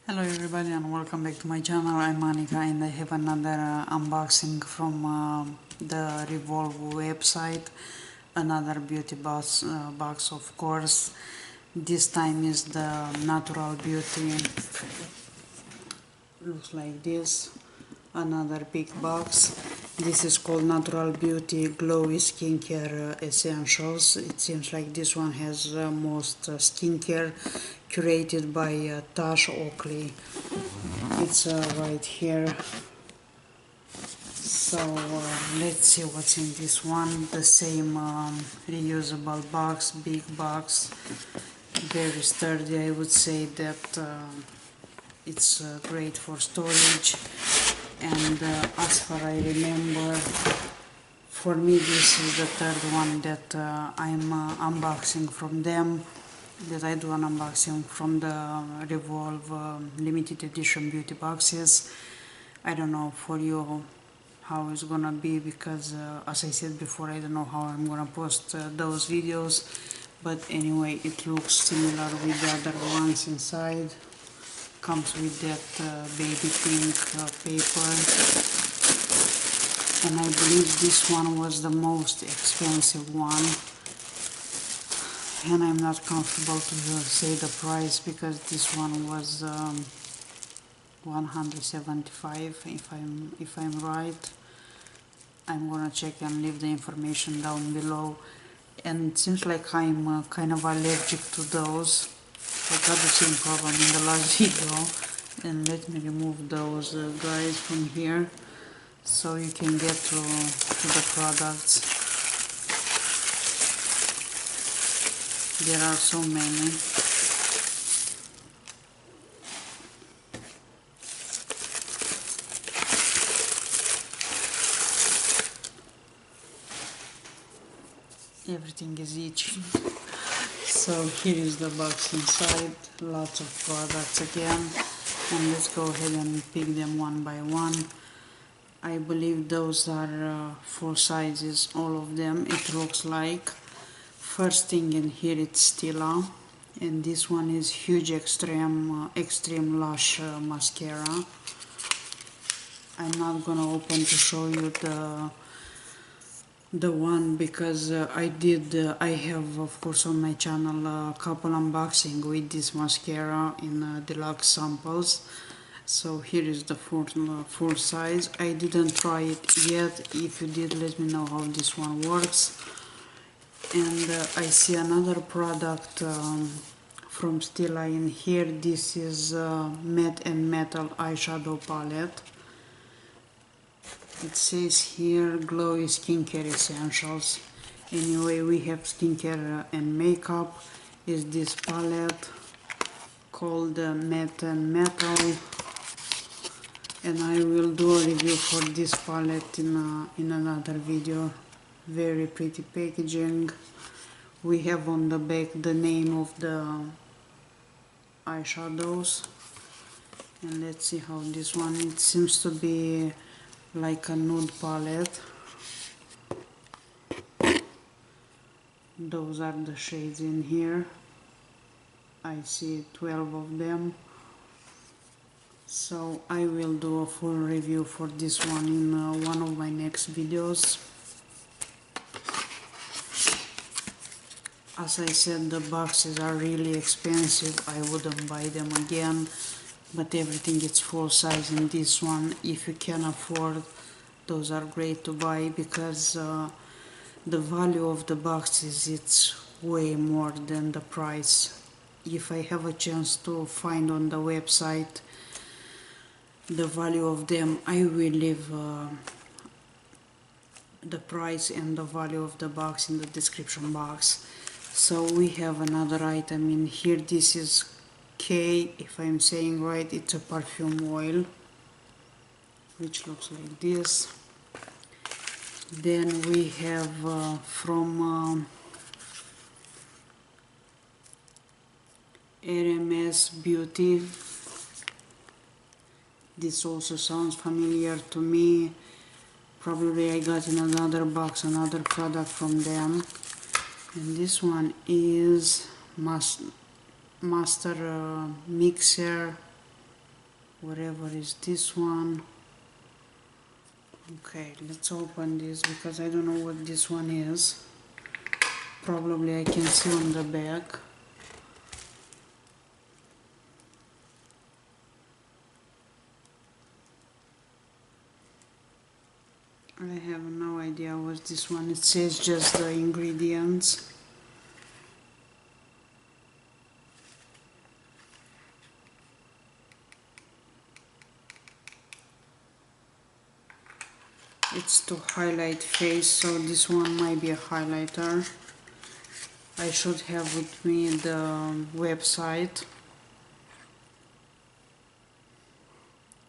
Hello everybody and welcome back to my channel. I'm Monica and I have another unboxing from the Revolve website. Another beauty box, of course. This time is the Natural Beauty. Looks like this. Another big box. This is called Natural Beauty Glowy Skincare Essentials. It seems like this one has most skincare curated by Tash Oakley. It's right here. So let's see what's in this one. The same reusable box, big box, very sturdy. I would say that it's great for storage. And as far I remember, for me this is the third one that I'm unboxing from them. That I do an unboxing from the Revolve limited edition beauty boxes. I don't know for you how it's gonna be because as I said before, I don't know how I'm gonna post those videos, but anyway, it looks similar with the other ones inside. Comes with that baby pink paper, and I believe this one was the most expensive one. And I'm not comfortable to say the price because this one was 175 if I'm right. I'm gonna check and leave the information down below. And it seems like I'm kind of allergic to those. I got the same problem in the last video. And let me remove those guys from here so you can get to the products. There are so many. Everything is itching. So here is the box inside. Lots of products again. And let's go ahead and pick them one by one. I believe those are full sizes, all of them, it looks like. First thing in here, it's Stila, and this one is Huge Extreme Lash Mascara. I'm not gonna open to show you the one because I have of course on my channel a couple unboxing with this mascara in deluxe samples. So here is the full size. I didn't try it yet. If you did, let me know how this one works. And I see another product from Stila in here. This is Matte and Metal eyeshadow palette. It says here Glowy Skincare Essentials. Anyway, we have skincare and makeup. Is this palette called Matte and Metal, and I will do a review for this palette in another video. Very pretty packaging. We have on the back the name of the eyeshadows, and let's see how this one, it seems to be like a nude palette. Those are the shades in here. I see 12 of them. So I will do a full review for this one in one of my next videos. As I said, the boxes are really expensive. I wouldn't buy them again, but everything is full size in this one. If you can afford, those are great to buy because the value of the boxes, it's way more than the price. If I have a chance to find on the website the value of them, I will leave the price and the value of the box in the description box. So we have another item in here. This is K, if I'm saying right. It's a perfume oil which looks like this. Then we have from RMS Beauty. This also sounds familiar to me. Probably I got in another box another product from them. And this one is Master Mixer whatever is this one. Okay, let's open this because I don't know what this one is. Probably I can see on the back. I have no idea what this one. It says just the ingredients. It's to highlight face, so this one might be a highlighter. I should have with me the website.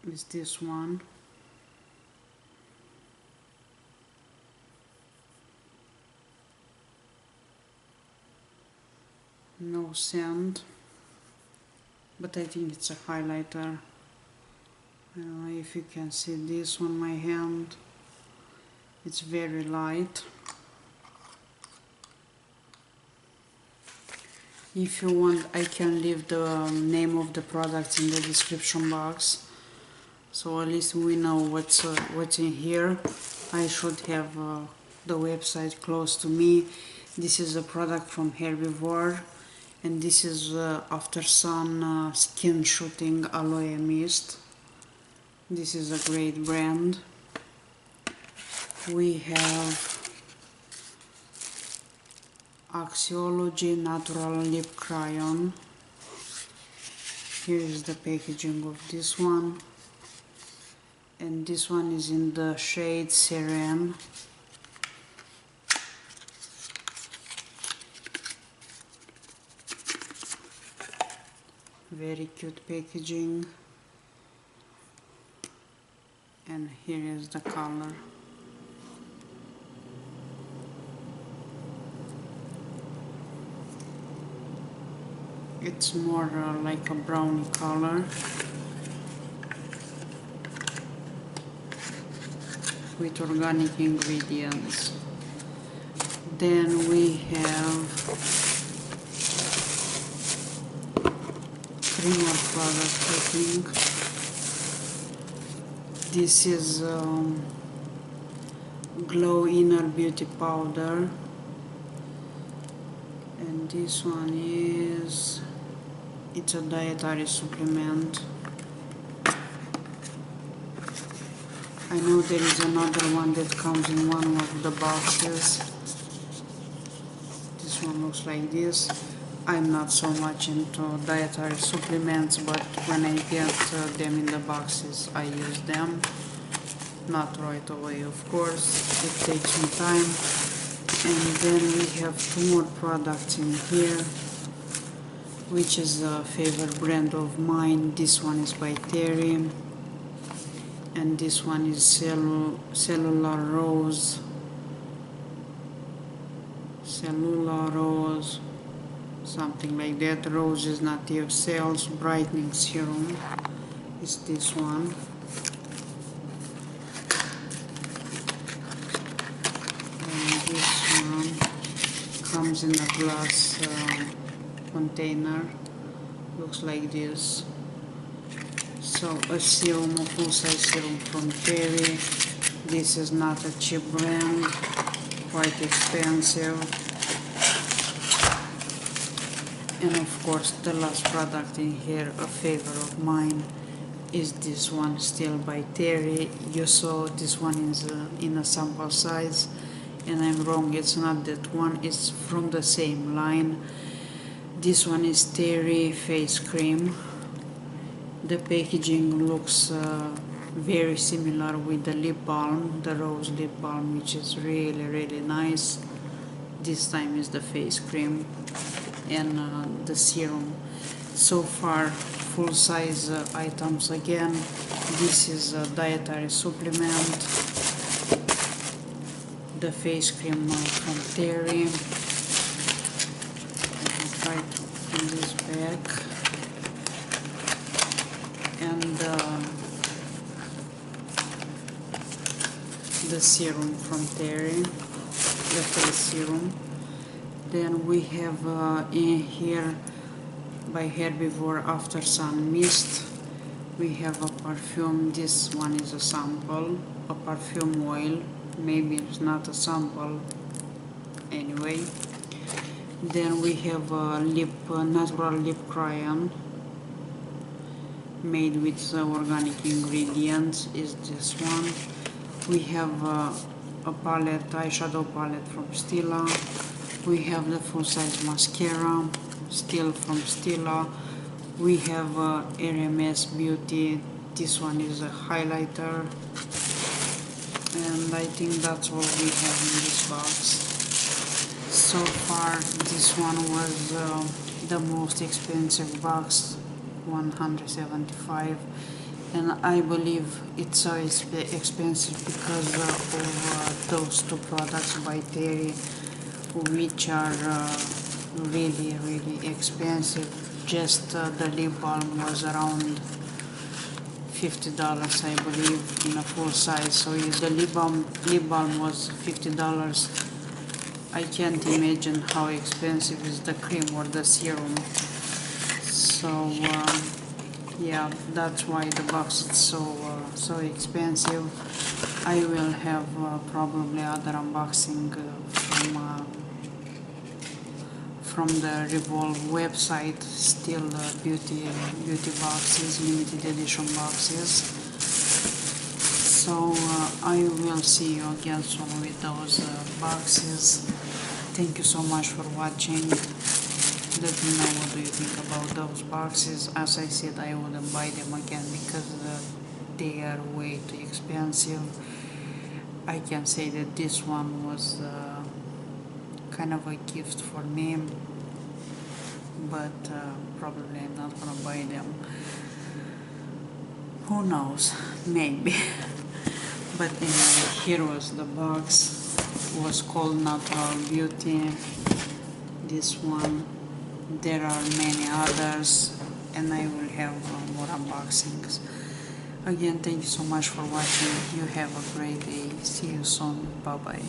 It's this one. No scent, but I think it's a highlighter. I don't know if you can see this on my hand. It's very light. If you want, I can leave the name of the product in the description box, so at least we know what's in here. I should have the website close to me. This is a product from Revolve, and this is After Sun Skin Shooting Aloe Mist. This is a great brand. We have Axiology Natural Lip Crayon. Here is the packaging of this one, and this one is in the shade Serene. Very cute packaging, and here is the color. It's more like a brownie color with organic ingredients. Then we have 3 more products, I think. This is Glow Inner Beauty Powder, and this one is, it's a dietary supplement. I know there is another one that comes in one of the boxes. This one looks like this. I'm not so much into dietary supplements, but when I get them in the boxes, I use them. Not right away, of course. It takes me time. And then we have 2 more products in here, which is a favorite brand of mine. This one is by Terry, and this one is Cellular Rose. Cellular Rose, something like that. Rose is Native Cells Brightening Serum is this one. And this one comes in a glass container. Looks like this. So a serum, a full-size serum from Terry. This is not a cheap brand, quite expensive. And of course the last product in here, a favorite of mine, is this one, still by Terry. You saw this one is in a sample size, and I'm wrong, it's not that one, it's from the same line. This one is Terry Face Cream. The packaging looks very similar with the lip balm, the rose lip balm, which is really nice. This time is the face cream and the serum. So far, full size items again. This is a dietary supplement, the face cream from Terry. Let me try to open this back. And the serum from Terry, the face serum. Then we have in here by Revolve After Sun Mist. We have a perfume. This one is a sample, a perfume oil. Maybe it's not a sample anyway. Then we have a natural lip crayon made with organic ingredients. Is this one. We have a palette, eyeshadow palette from Stila. We have the full size mascara, still from Stila. We have RMS Beauty. This one is a highlighter, and I think that's all we have in this box. So far, this one was the most expensive box, 175, and I believe it's so expensive because of those two products by Terry, which are really expensive. Just the lip balm was around $50, I believe, in a full size. So if the lip balm was $50, I can't imagine how expensive is the cream or the serum. So yeah, that's why the box is so expensive. I will have probably other unboxing from the Revolve website, still beauty boxes, limited edition boxes. So I will see you again soon with those boxes. Thank you so much for watching. Let me know what do you think about those boxes. As I said, I wouldn't buy them again because they are way too expensive. I can say that this one was kind of a gift for me, but probably I'm not gonna buy them. Who knows, maybe. But anyway, here was the box. It was called Natural Beauty. This one. There are many others, and I will have more unboxings. Again, thank you so much for watching. You have a great day. See you soon. Bye bye.